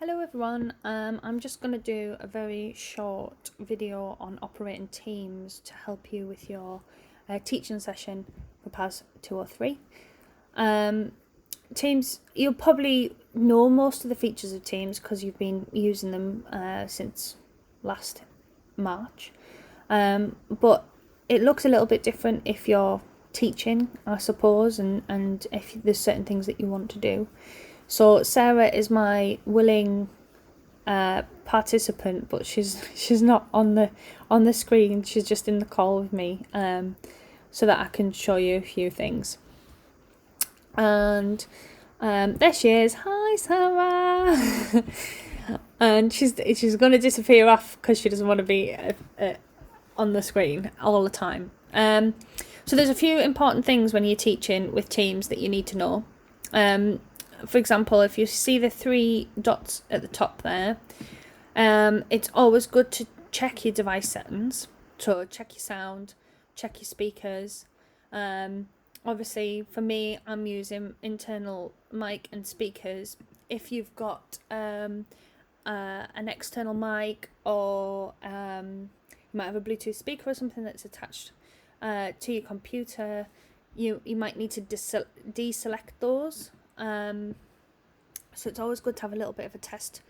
Hello everyone, I'm just going to do a very short video on operating Teams to help you with your teaching session for PAS 2 or 3. Teams, you'll probably know most of the features of Teams because you've been using them since last March, but it looks a little bit different if you're teaching, I suppose, and if there's certain things that you want to do. So Sarah is my willing participant, but she's not on the screen. She's just in the call with me, so that I can show you a few things. And there she is. Hi, Sarah. And she's going to disappear off because she doesn't want to be on the screen all the time. So there's a few important things when you're teaching with Teams that you need to know. For example, if you see the 3 dots at the top there, it's always good to check your device settings. So check your sound, check your speakers. Obviously, for me, I'm using internal mic and speakers. If you've got an external mic, or you might have a Bluetooth speaker or something that's attached to your computer, you might need to deselect those. So it's always good to have a little bit of a test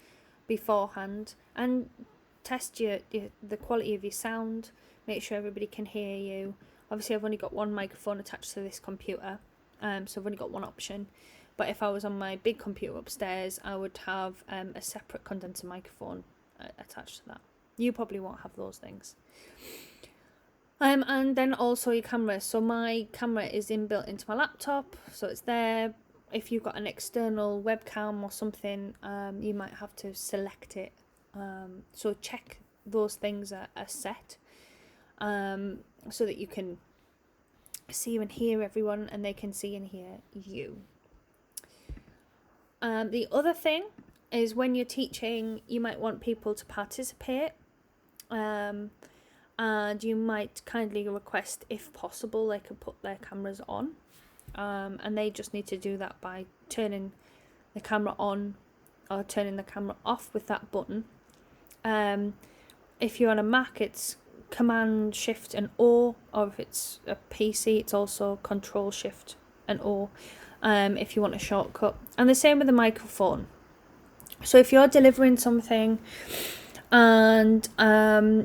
beforehand and test the quality of your sound. Make sure everybody can hear you. Obviously, I've only got one microphone attached to this computer, so I've only got one option. But if I was on my big computer upstairs, I would have a separate condenser microphone attached to that. You probably won't have those things. And then also your camera. So my camera is inbuilt into my laptop, so it's there. If you've got an external webcam or something, you might have to select it. So check those things are set, so that you can see and hear everyone and they can see and hear you. The other thing is when you're teaching, you might want people to participate. And you might kindly request, if possible, they could put their cameras on. And they just need to do that by turning the camera on or turning the camera off with that button. If you're on a Mac, it's Command Shift and O, or if it's a PC, it's also Control Shift and O, if you want a shortcut. And the same with the microphone. So if you're delivering something and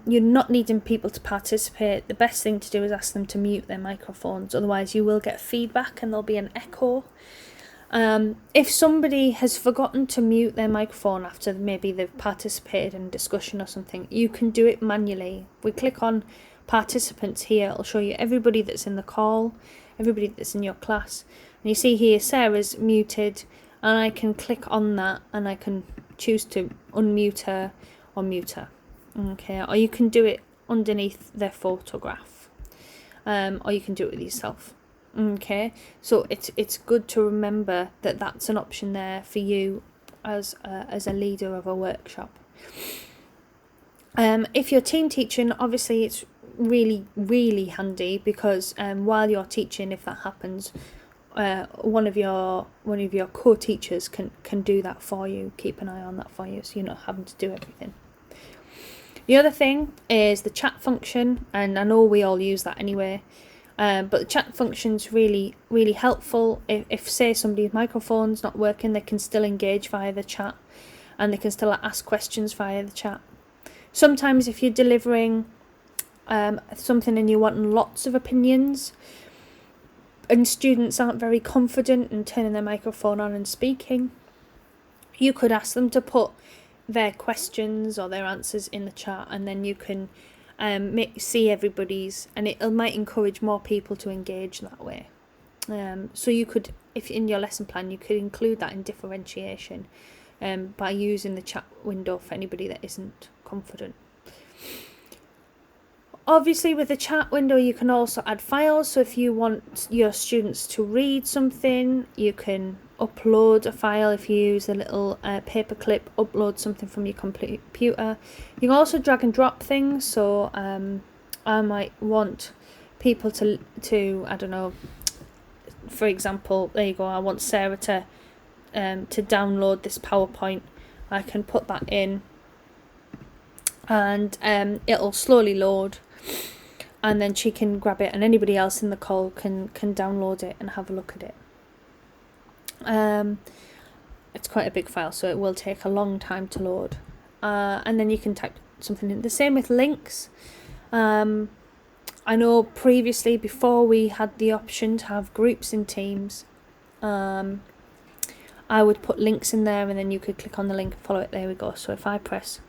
you're not needing people to participate, the best thing to do is ask them to mute their microphones, otherwise you will get feedback and there'll be an echo. If somebody has forgotten to mute their microphone after maybe they've participated in a discussion or something, you can do it manually. We click on participants here, it'll show you everybody that's in the call, everybody that's in your class, and you see here Sarah's muted, and I can click on that and I can choose to unmute her or mute her. Okay, or you can do it underneath their photograph, or you can do it with yourself. Okay, so it's good to remember that that's an option there for you as a leader of a workshop. If you're team teaching, obviously it's really handy because while you're teaching, if that happens, one of your co-teachers can do that for you, keep an eye on that for you, so you're not having to do everything. The other thing is the chat function, and I know we all use that anyway, but the chat function's really helpful. If say somebody's microphone's not working, they can still engage via the chat, and they can still ask questions via the chat. Sometimes if you're delivering something and you want lots of opinions, and students aren't very confident in turning their microphone on and speaking, you could ask them to put their questions or their answers in the chat, and then you can see everybody's, and it might encourage more people to engage that way. So you could, if in your lesson plan, you could include that in differentiation by using the chat window for anybody that isn't confident. Obviously, with the chat window, you can also add files. So if you want your students to read something, you can upload a file. If you use a little paper clip, upload something from your computer. You can also drag and drop things. So I might want people to I don't know, for example, there you go, I want Sarah to download this PowerPoint I can put that in, and it'll slowly load, and then she can grab it, and anybody else in the call can download it and have a look at it. It's quite a big file, so it will take a long time to load, and then you can type something in. The same with links. I know previously, before we had the option to have groups in Teams, I would put links in there, and then you could click on the link and follow it. There we go. So if I press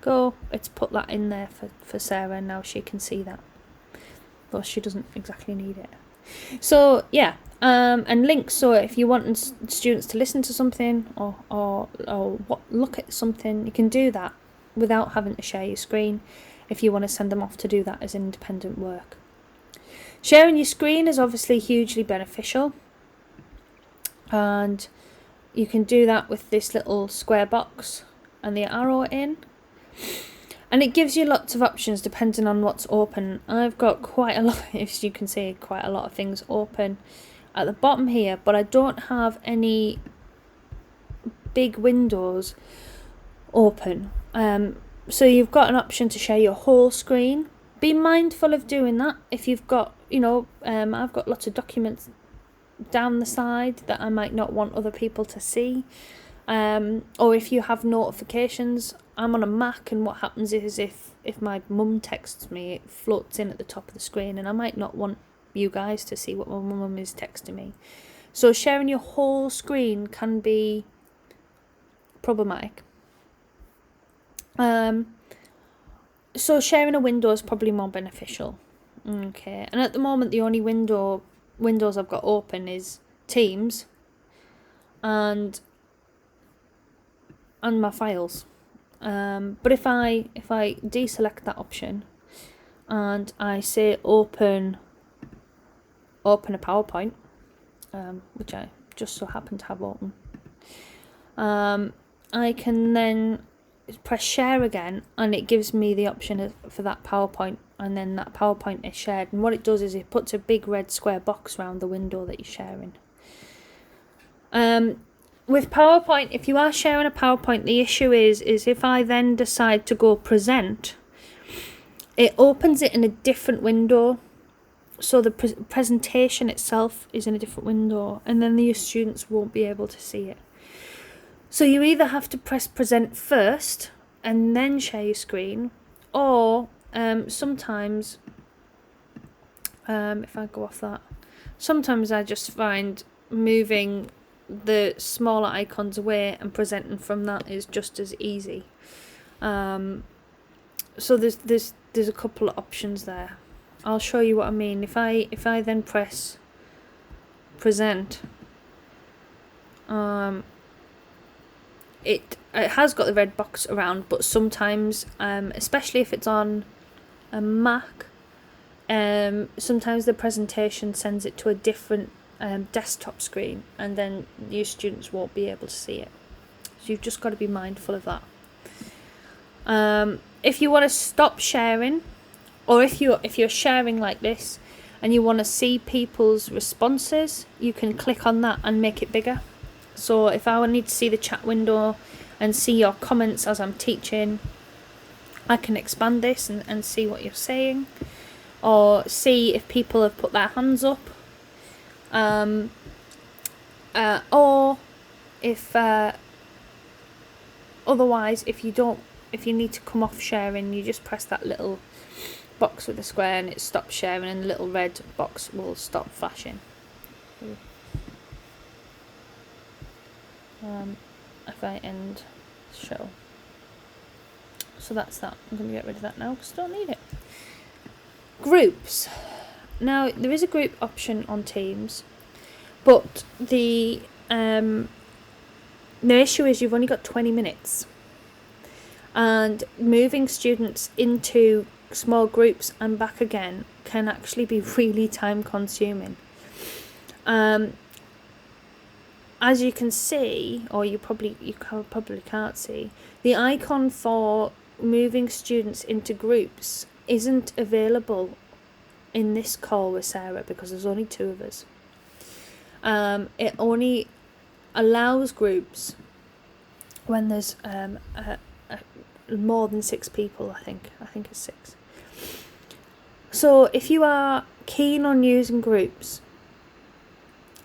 go, it's put that in there for Sarah, and now she can see that, though she doesn't exactly need it. So yeah, and links. So if you want students to listen to something or look at something, you can do that without having to share your screen, if you want to send them off to do that as independent work. Sharing your screen is obviously hugely beneficial, and you can do that with this little square box and the arrow in, and it gives you lots of options depending on what's open. I've got quite a lot, as you can see, quite a lot of things open at the bottom here, but I don't have any big windows open. So you've got an option to share your whole screen. Be mindful of doing that. If you've got, I've got lots of documents down the side that I might not want other people to see. Or if you have notifications. I'm on a Mac, and what happens is if my mum texts me, it floats in at the top of the screen, and I might not want you guys to see what my mum is texting me. So sharing your whole screen can be problematic. So sharing a window is probably more beneficial. Okay, and at the moment the only windows I've got open is Teams and my files. But if I deselect that option and I say open a PowerPoint, which I just so happen to have open, I can then press share again, and it gives me the option for that PowerPoint, and then that PowerPoint is shared. And what it does is it puts a big red square box around the window that you're sharing. With PowerPoint, if you are sharing a PowerPoint, the issue is if I then decide to go present, it opens it in a different window. So the presentation itself is in a different window, and then the students won't be able to see it. So you either have to press present first and then share your screen, or sometimes, if I go off that, sometimes I just find moving the smaller icons away and presenting from that is just as easy. So there's a couple of options there. I'll show you what I mean. If I then press present, it has got the red box around, but sometimes, especially if it's on a Mac, sometimes the presentation sends it to a different desktop screen, and then your students won't be able to see it. So you've just got to be mindful of that. If you want to stop sharing, or if you're sharing like this and you want to see people's responses, you can click on that and make it bigger. So if I need to see the chat window and see your comments as I'm teaching, I can expand this and see what you're saying, or see if people have put their hands up, or if otherwise, if you need to come off sharing, you just press that little box with the square and it stops sharing, and the little red box will stop flashing. If I end show. So that's that. I'm going to get rid of that now because I don't need it. Groups. Now, there is a group option on Teams, but the issue is you've only got 20 minutes. And moving students into small groups and back again can actually be really time consuming. As you can see, or you probably can't see, the icon for moving students into groups isn't available in this call with Sarah because there's only 2 of us. It only allows groups when there's more than 6 people. I think it's 6. So if you are keen on using groups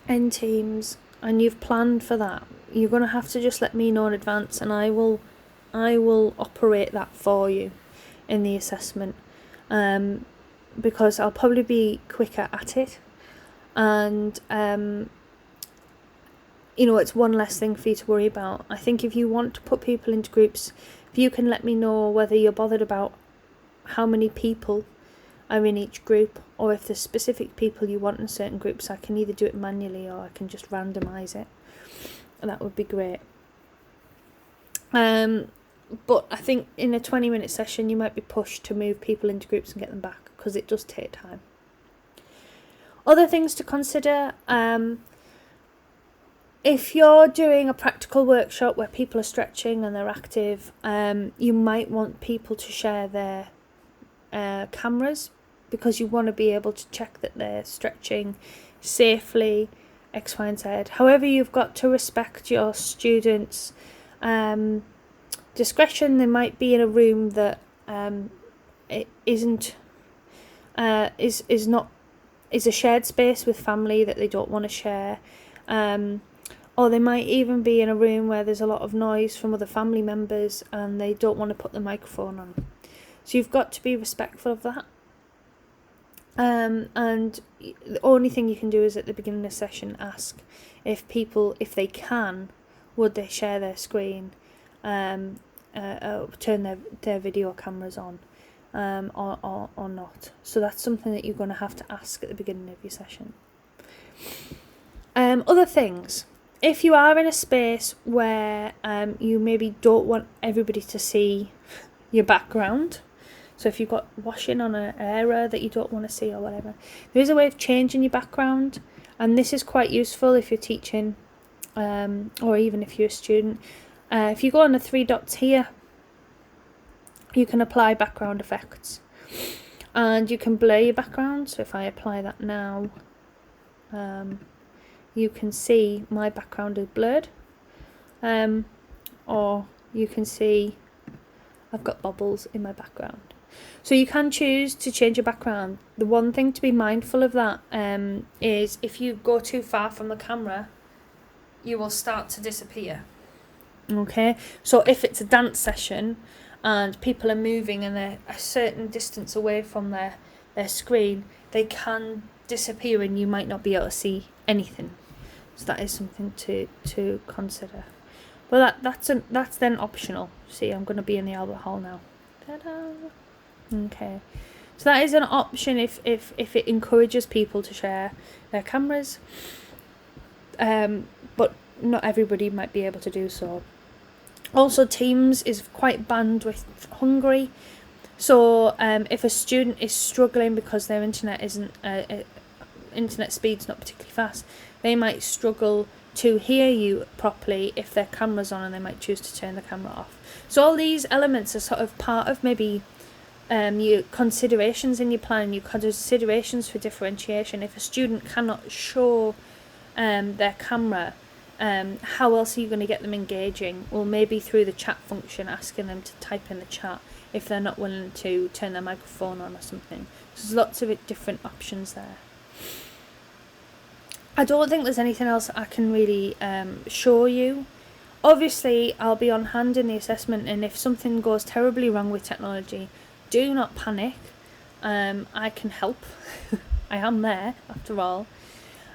in Teams and you've planned for that, you're going to have to just let me know in advance, and I will operate that for you in the assessment, because I'll probably be quicker at it, and it's one less thing for you to worry about. I think if you want to put people into groups, if you can let me know whether you're bothered about how many people are in each group, or if there's specific people you want in certain groups, I can either do it manually or I can just randomise it, and that would be great. But I think in a 20-minute session you might be pushed to move people into groups and get them back, because it does take time. Other things to consider, if you're doing a practical workshop where people are stretching and they're active, you might want people to share their cameras, because you want to be able to check that they're stretching safely, X, Y and Z. However, you've got to respect your students' discretion. They might be in a room that it isn't is a shared space with family that they don't want to share, or they might even be in a room where there's a lot of noise from other family members and they don't want to put the microphone on. So you've got to be respectful of that. And the only thing you can do is at the beginning of the session ask if people, if they can, would they share their screen, turn their video cameras on, or not. So that's something that you're going to have to ask at the beginning of your session. Other things. If you are in a space where you maybe don't want everybody to see your background, so if you've got washing on an area that you don't want to see or whatever, there is a way of changing your background, and this is quite useful if you're teaching, or even if you're a student. If you go on the 3 dots here, you can apply background effects, and you can blur your background. So if I apply that now, you can see my background is blurred, or you can see I've got bubbles in my background. So you can choose to change your background. The one thing to be mindful of that is if you go too far from the camera, you will start to disappear. Okay, so if it's a dance session and people are moving and they're a certain distance away from their screen, they can disappear and you might not be able to see anything. So that is something to consider. But that's then optional. See, I'm going to be in the Albert Hall now. Ta-da! Okay, so that is an option if it encourages people to share their cameras, but not everybody might be able to do so. Also, Teams is quite bandwidth hungry, so if a student is struggling because their internet internet speed's not particularly fast, they might struggle to hear you properly if their camera's on, and they might choose to turn the camera off. So all these elements are sort of part of maybe your considerations in your plan, your considerations for differentiation. If a student cannot show their camera, how else are you going to get them engaging? Well, maybe through the chat function, asking them to type in the chat if they're not willing to turn their microphone on or something. So there's lots of different options there. I don't think there's anything else I can really show you. Obviously, I'll be on hand in the assessment, and if something goes terribly wrong with technology, do not panic. I can help. I am there, after all.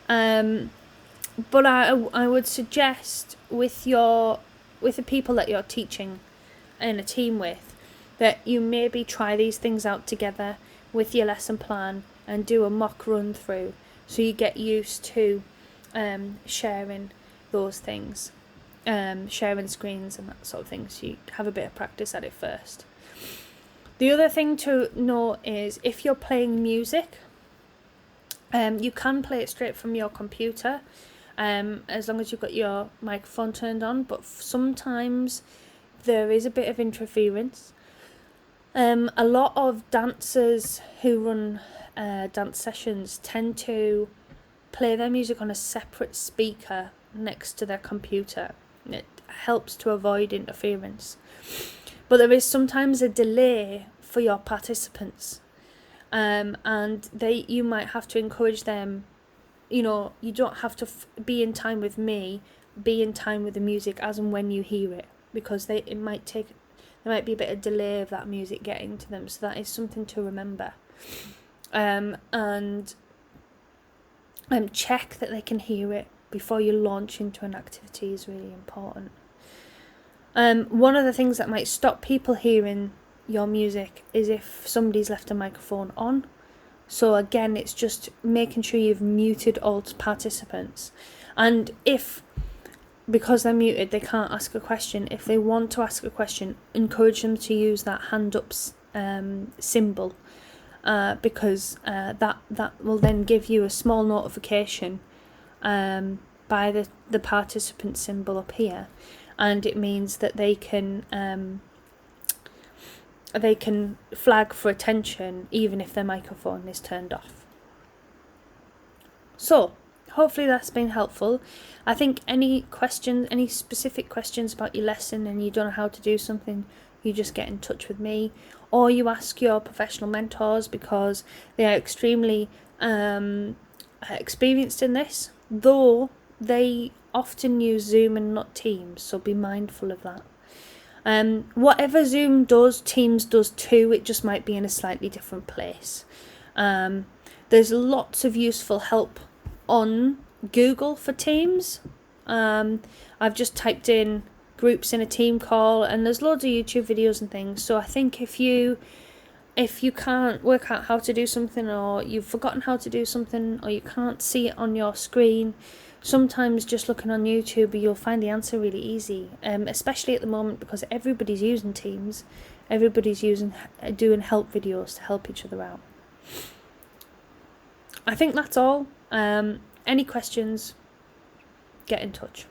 But I would suggest with the people that you're teaching in a team with, that you maybe try these things out together with your lesson plan and do a mock run through, so you get used to sharing those things, sharing screens and that sort of thing, so you have a bit of practice at it first. The other thing to note is if you're playing music, you can play it straight from your computer, as long as you've got your microphone turned on, but sometimes there is a bit of interference. A lot of dancers who run dance sessions tend to play their music on a separate speaker next to their computer. helps to avoid interference. But there is sometimes a delay for your participants, and you might have to encourage them. You know, you don't have to be in time with me, be in time with the music as and when you hear it, because there might be a bit of delay of that music getting to them, so that is something to remember. And check that they can hear it before you launch into an activity is really important. One of the things that might stop people hearing your music is if somebody's left a microphone on. So again, it's just making sure you've muted all participants. And if, because they're muted, they can't ask a question, if they want to ask a question, encourage them to use that hand up symbol, because that will then give you a small notification by the participant symbol up here, and it means that they can flag for attention even if their microphone is turned off. So hopefully that's been helpful. I think any specific questions about your lesson and you don't know how to do something, you just get in touch with me, or you ask your professional mentors, because they are extremely experienced in this, though they often use Zoom and not Teams, so be mindful of that. Whatever Zoom does, Teams does too, it just might be in a slightly different place. There's lots of useful help on Google for Teams. I've just typed in groups in a team call, and there's loads of YouTube videos and things. So I think if you can't work out how to do something, or you've forgotten how to do something, or you can't see it on your screen, sometimes just looking on YouTube you'll find the answer really easy, especially at the moment, because everybody's using Teams, everybody's doing help videos to help each other out. I think that's all. Any questions, get in touch.